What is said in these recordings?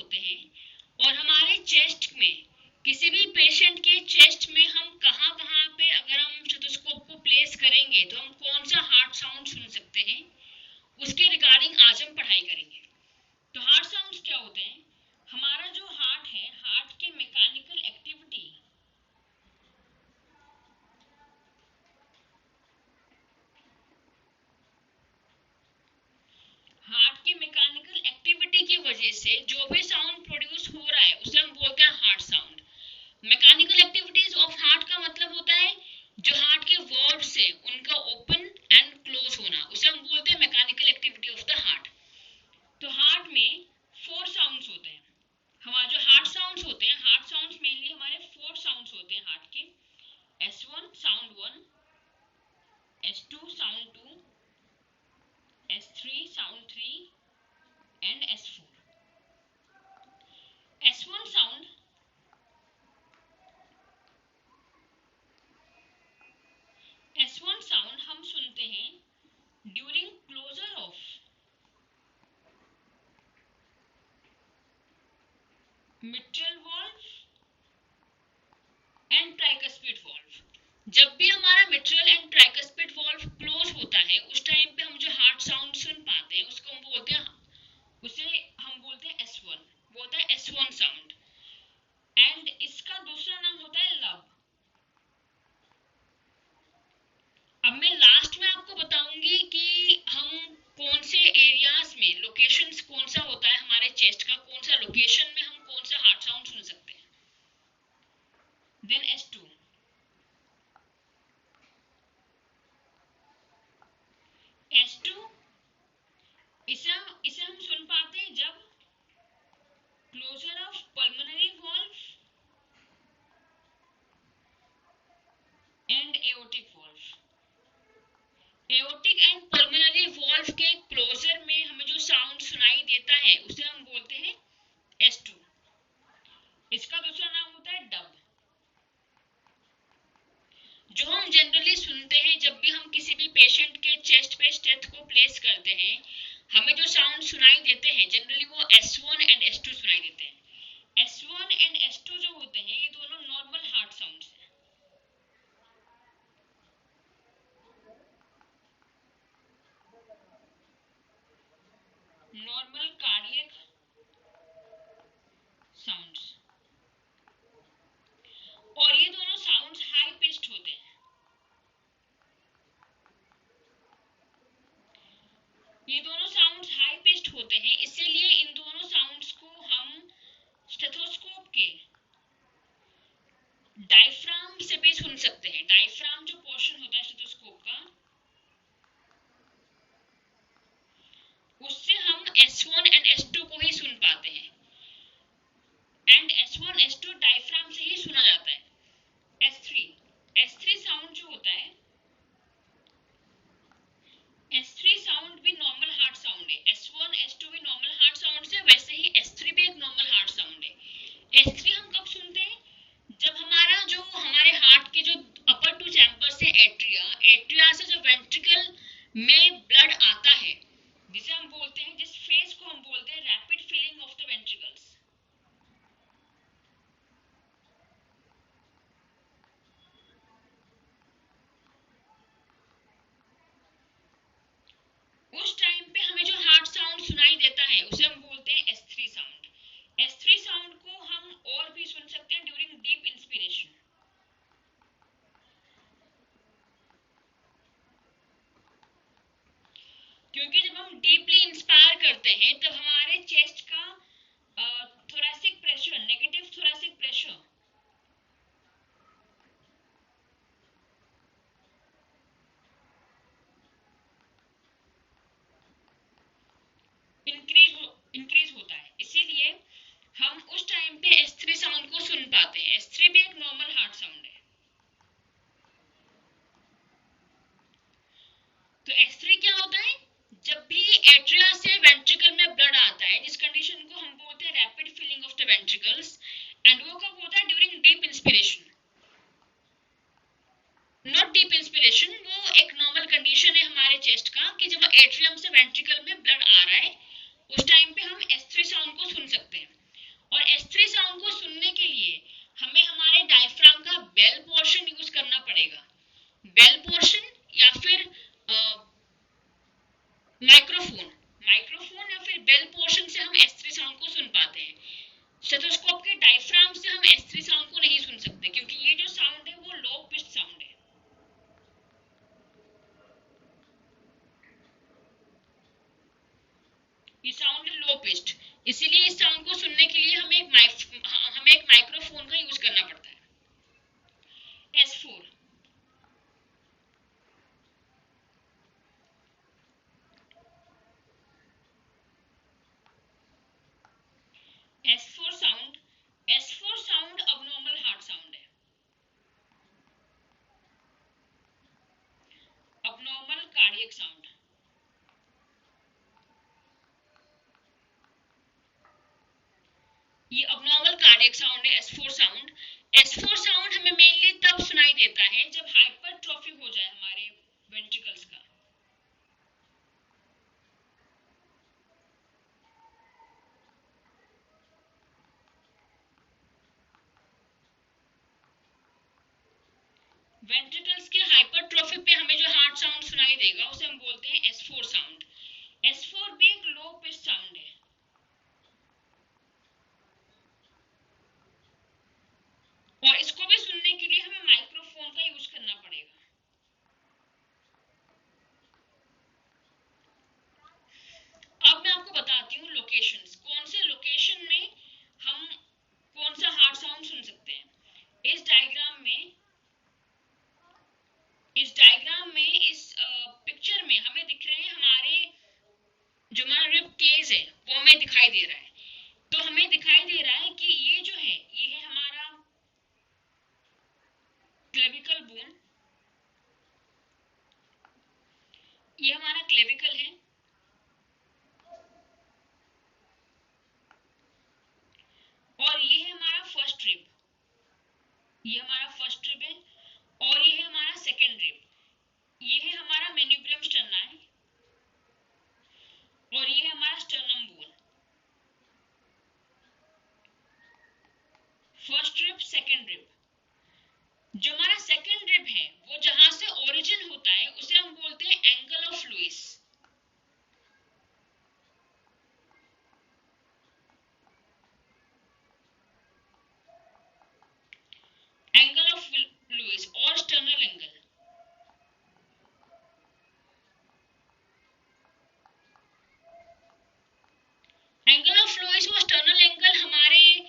होते हैं और हमारे चेस्ट में, किसी भी पेशेंट के चेस्ट में हम कहाँ कहाँ पे अगर हम स्टेथोस्कोप को प्लेस करेंगे तो हम कौन सा हार्ट साउंड सुन सकते हैं, उसके रिगार्डिंग आज हम पढ़ाई करेंगे। तो हार्ट साउंड्स क्या होते हैं? हमारा जो हार्ट है, हार्ट के मैकेनिकल एक्टिविटी, की वजह से जो भी साउंड प्रोड्यूस हो रहा है उसे हम बोलते हैं heart sound. Mechanical activities of heart का मतलब होता है जो हार्ट के वर्ब्स है उनका ओपन एंड क्लोज होना, उसे हम बोलते हैं mechanical activity of the heart. तो हार्ट में 4 साउंड्स होते हैं। हमारे जो हार्ट साउंड्स होते हैं, हार्ट साउंड्स मेनली हमारे 4 साउंड्स होते हैं हार्ट के। S1 sound 1, S2 sound 2, S3 sound 3 and S4। S1 sound S1 sound हम सुनते हैं during closure of mitral valve and tricuspid valve. जब भी हमारा mitral and tricuspid valve close होता है उस टाइम पे हम जो हार्ट साउंड सुन पाते हैं उसको हम बोलते हैं, उसे हम बोलते हैं S1, वो होता है S1 साउंड। एंड इसका दूसरा नाम होता है लब। अब मैं लास्ट में आपको बताऊंगी कि हम कौन से एरियाज में, लोकेशंस कौन सा होता है हमारे चेस्ट का, कौन सा लोकेशन में हम कौन सा हार्ट साउंड सुन सकते हैं। देन S2, S2 इसे हम सुन पाते हैं जब closure of pulmonary valve and aortic valve. Aortic and pulmonary valve के क्लोजर में हमें जो साउंड सुनाई देता है उसे हम बोलते हैं S2। इसका दूसरा नाम होता है डब। जो हम जनरली सुनते हैं जब भी हम किसी भी पेशेंट के चेस्ट पे स्टेथ को प्लेस करते हैं, हमें जो साउंड सुनाई देते हैं जनरली वो S1 एंड S2 सुनाई देते हैं। S1 एंड S2 जो होते हैं ये दोनों नॉर्मल हार्ट साउंड्स हैं। Normal cardiac sounds. और ये दोनों साउंड्स हाई पिच्ड होते हैं। ये दोनों साउंड्स हाई पिच्ड होते हैं, इसीलिए इन दोनों साउंड्स को हम स्टेथोस्कोप के डायफ्राम से भी सुन सकते हैं। डायफ्राम जो पोर्शन होता है स्टेथोस्कोप का, उससे हम S1 एंड S2 को ही सुन पाते हैं। एंड S1 S2 डायफ्राम से ही सुना जाता है। S3 साउंड जो होता है, S3 साउंड भी नॉर्मल हार्ट साउंड है। S1 S2 भी नॉर्मल हार्ट साउंड है, वैसे ही S3 भी एक नॉर्मल हार्ट साउंड है। S3 हम कब सुनते हैं? जब हमारे हार्ट के जो अपर 2 चैम्बर्स है, एट्रिया से जो वेंट्रिकल में ब्लड आता है, जिसे हम बोलते हैं, जिस फेज को हम बोलते हैं rapid filling of the ventricles. उस टाइम पे हमें जो हार्ट साउंड सुनाई देता है उसे हम बोलते हैं S3 साउंड। S3 साउंड को हम और भी सुन सकते हैं ड्यूरिंग डीप इंस्पिरेशन। क्योंकि जब हम डीपली इंस्पायर करते हैं तब हमारे चेस्ट का thoracic pressure, negative thoracic pressure increase होता है, इसीलिए हम उस टाइम पे S3 साउंड को सुन पाते हैं। S3 भी एक नॉर्मल हार्ट साउंड है। तो S3 क्या होता है? जब भी एट्रिया से वेंट्रिकल में ब्लड आता है, जिस कंडीशन को हम बोलते हैं rapid filling of the ventricles, and वो कब होता है? During deep inspiration. Not deep inspiration, वो एक नॉर्मल कंडीशन है हमारे चेस्ट का कि जब एट्रियम से वेंट्रिकल में ब्लड आ रहा है उस टाइम पे हम S3 साउंड को सुन सकते हैं। S3 साउंड को सुनने के लिए हमें हमारे डायफ्राम का बेल पोर्शन यूज करना पड़ेगा, बेल पोर्शन या फिर माइक्रोफोन, माइक्रोफोन या फिर बेल पोर्शन से हम S3 साउंड को सुन पाते हैं। स्टेथोस्कोप के डायफ्राम से हम S3 साउंड को नहीं सुन सकते क्योंकि ये जो साउंड है वो लो पिच साउंड है। ये साउंड है लो पिच्ड, इसीलिए इस साउंड को सुनने के लिए हमें एक माइक्रोफोन का यूज करना पड़ता है। S4, S4 sound, S4 sound abnormal heart sound है, अबनॉर्मल कार्डियक साउंड। ये अबनॉर्मल कार्डियक साउंड है S4 साउंड। S4 साउंड हमें मेनली तब सुनाई देता है जब हाइपरट्रॉफी हो जाए हमारे वेंट्रिकल्स का। वेंट्रिकल्स के हाइपरट्रॉफी पे हमें जो हार्ट साउंड सुनाई देगा उसे हम बोलते हैं S4 साउंड। S4 भी एक लो पिच साउंड है और इसको भी सुनने के लिए हमें माइक्रोफोन का यूज करना पड़ेगा। अब मैं आपको बताती हूँ लोकेशंस, कौन से लोकेशन में हम कौन सा हार्ट साउंड सुन सकते हैं। इस पिक्चर में हमें दिख रहे हैं हमारे जो हमारा रिब केज है वो हमें दिखाई दे रहा है। तो हमें दिखाई दे रहा है कि ये जो है ये है हमारा क्लेविकल बोन, ये हमारा क्लेविकल है और ये है हमारा फर्स्ट रिब, ये हमारा फर्स्ट रिब है और ये है हमारा सेकंड रिब, ये है हमारा मेन्यूब्रम स्टर्नाई और ये है हमारा sternum bone. First rib, second rib. जो हमारा सेकंड रिब है वो जहां से ओरिजिन होता है उसे हम बोलते हैं angle of Louis. Angle of Louis और sternal angle. Angle of Louis और स्टर्नल एंगल हमारे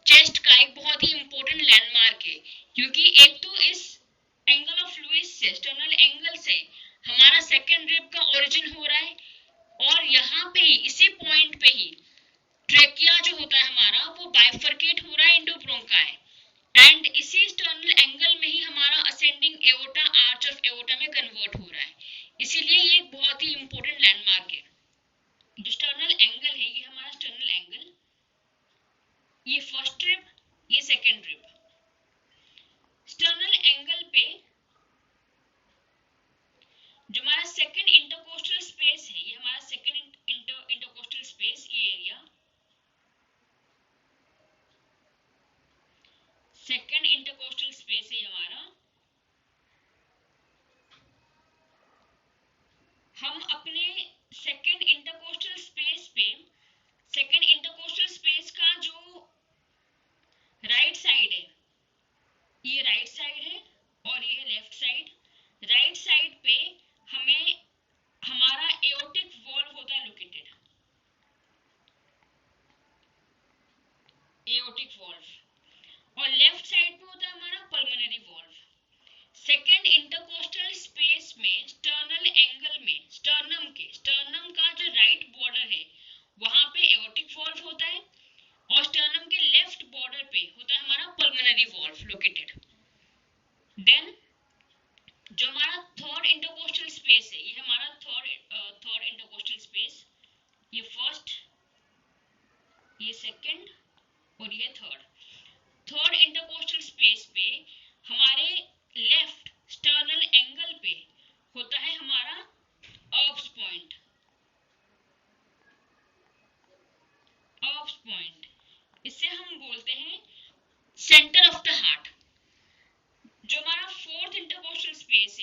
चेस्ट का एक बहुत ही इंपॉर्टेंट लैंडमार्क है क्योंकि एक तो इस एंगल ऑफ लुइस से, स्टर्नल एंगल से हमारा सेकंड रिब का ओरिजिन हो रहा है और यहाँ पे ही इसी पॉइंट पे ही ट्रेकिया जो होता है हमारा वो बाइफरकेट हो रहा है इंटू ब्रोंकाई एंड इसी स्टर्नल एंगल में ही हमारा ascending aorta arch of aorta में कन्वर्ट हो रहा है। इसीलिए ये एक बहुत ही इंपॉर्टेंट लैंडमार्क है। जो स्टर्नल एंगल है ये हमारा स्टर्नल एंगल, ये फर्स्ट रिब, ये सेकंड रिब। स्टर्नल एंगल पे जो हमारा सेकंड इंटरकोस्टल स्पेस है, ये हमारा सेकंड इंटरकोस्टल स्पेस, ये एरिया सेकंड इंटरकोस्टल स्पेस है हमारा। हम अपने सेकंड इंटरकोस्टल स्पेस पे, सेकंड इंटरकोस्टल स्पेस का जो राइट साइड है, ये राइट साइड है और ये है लेफ्ट साइड। राइट साइड पे हमें हमारा एओर्टिक वॉल्व होता है लोकेटेड, एओर्टिक वॉल्व, और लेफ्ट साइड पे होता है हमारा pulmonary valve. Second intercostal space में स्टर्नल एंगल में स्टर्नम का जो राइट बॉर्डर है वहां पे एओर्टिक वॉल्व होता है और स्टर्नम के लेफ्ट बॉर्डर पे होता है हमारा पल्मोनरी वॉल्व लोकेटेड। देन जो हमारा थर्ड इंटरकोस्टल स्पेस है, ये हमारा थर्ड इंटरकोस्टल स्पेस, ये फर्स्ट, ये सेकंड और ये थर्ड इंटरकोस्टल स्पेस पे हमारे लेफ्ट स्टर्नल एंगल पे होता है हमारा अर्ब्स पॉइंट, इसे हम बोलते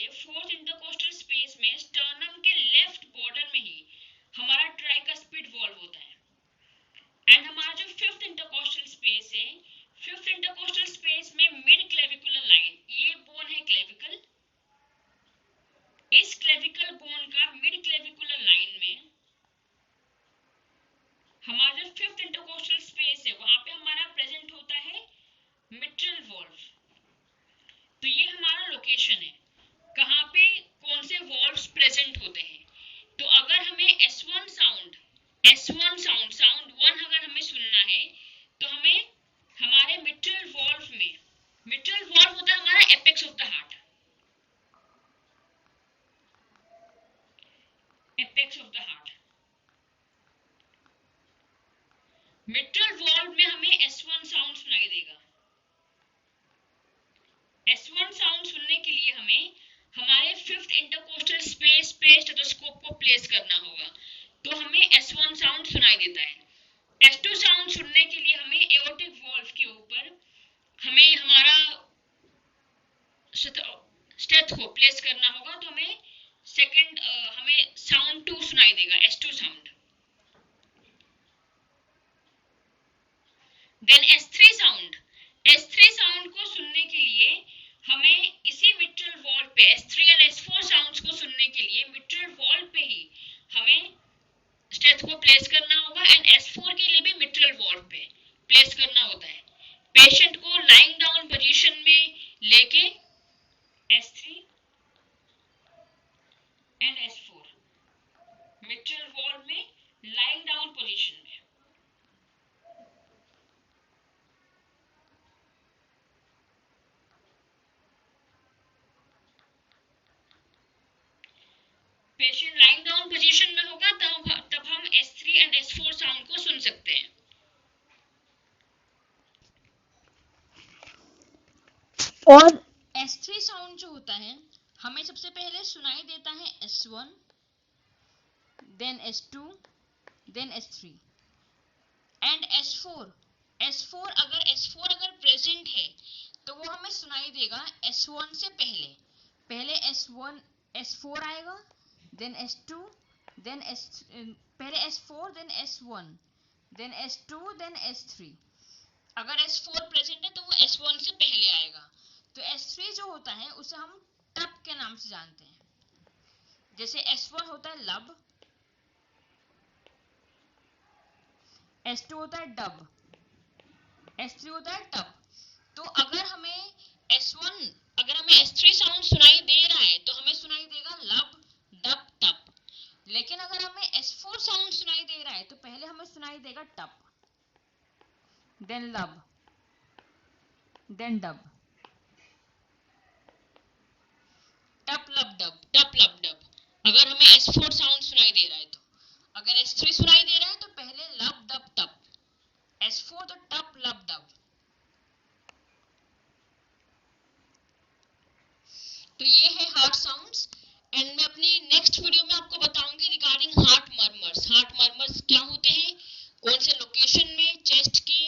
से फोर्थ इंटरकोस्टल स्पेस में स्टर्नम के लेफ्ट बॉर्डर में ही हमारा ट्राइकस्पिड वॉल्व होता है। एंड हमारा जो फिफ्थ इंटरकोस्टल स्पेस है, फिफ्थ इंटरकोस्टल स्पेस में मिड क्लेविकुलर लाइन, ये बोन है क्लेविकल, इस क्लेविकल बोन का मिड क्लेविकुलर लाइन में हमारा जो फिफ्थ इंटरकोस्टल स्पेस है वहां पे हमारा प्रेजेंट होता है मिट्रल वॉल्व। तो ये हमारा लोकेशन है, कहाँ पे कौन से वॉल्व्स प्रेजेंट होते हैं। तो अगर हमें S1 साउंड साउंड 1 अगर हमें सुनना है तो हमें हमारे मिट्रल वॉल्व में, मिट्रल वॉल्व होता है हमारा apex of the heart, apex of the heart. Mitral valve में हमें S1 साउंड सुनाई देगा। S1 साउंड सुनने के लिए हमें हमारे फिफ्थ इंटरकोस्टल स्पेस पे स्टेथोस्कोप को प्लेस करना होगा, तो हमें S1 साउंड सुनाई देता है। S2 साउंड सुनने के लिए हमें एओर्टिक वॉल्व के ऊपर हमें हमारा स्टेथ को प्लेस करना होगा, तो हमें हमें साउंड 2 सुनाई देगा, S2 sound. Then S3 sound को सुनने के लिए हमें इसी मिट्रल वॉल्व पे S3 एंड S4 साउंड्स को सुनने के लिए मिट्रल वॉल्व पे ही हमें स्टेथ को प्लेस करना होगा, एंड S4 के लिए भी मिट्रल वॉल्व पे प्लेस करना होता है। पेशेंट को लाइंग डाउन पोजीशन में लेके S3 and S4 mitral valve में लाइंग डाउन पोजीशन में। पेशेंट लाइंग डाउन पोजीशन में होगा तब हम S3 एंड S4 साउंड को सुन सकते हैं। और S3 साउंड जो होता है हमें सबसे पहले सुनाई देता है S1, then S2, then S3 and S4 अगर प्रेजेंट है तो वो हमें सुनाई देगा S1 से पहले S4 आएगा, देन S2, देन पहले S4 then S1, then S2, then S3। अगर S4 प्रेजेंट है तो वो S1 से पहले आएगा। तो S3 जो होता है उसे हम टप के नाम से जानते हैं। जैसे S1 होता है लब, S2 होता है डब, S3 होता है टप। तो अगर हमें S3 साउंड सुनाई दे रहा है तो हमें सुनाई देगा लब, डब, टप। लेकिन अगर हमें S4 साउंड सुनाई दे रहा है तो पहले हमें सुनाई देगा टप, देन लब, देन डब, टप लब डब, टप लब डब। अगर हमें S4 साउंड सुनाई दे रहा है तो, अगर S3 सुनाई दे रहा है तो पहले लब, डब, टप, S4 तो टप, लब, डब। तो ये है हार्ट साउंड्स, एंड मैं अपनी नेक्स्ट वीडियो में आपको बताऊंगी रिगार्डिंग हार्ट मर्मर्स क्या होते हैं, कौन से लोकेशन में चेस्ट के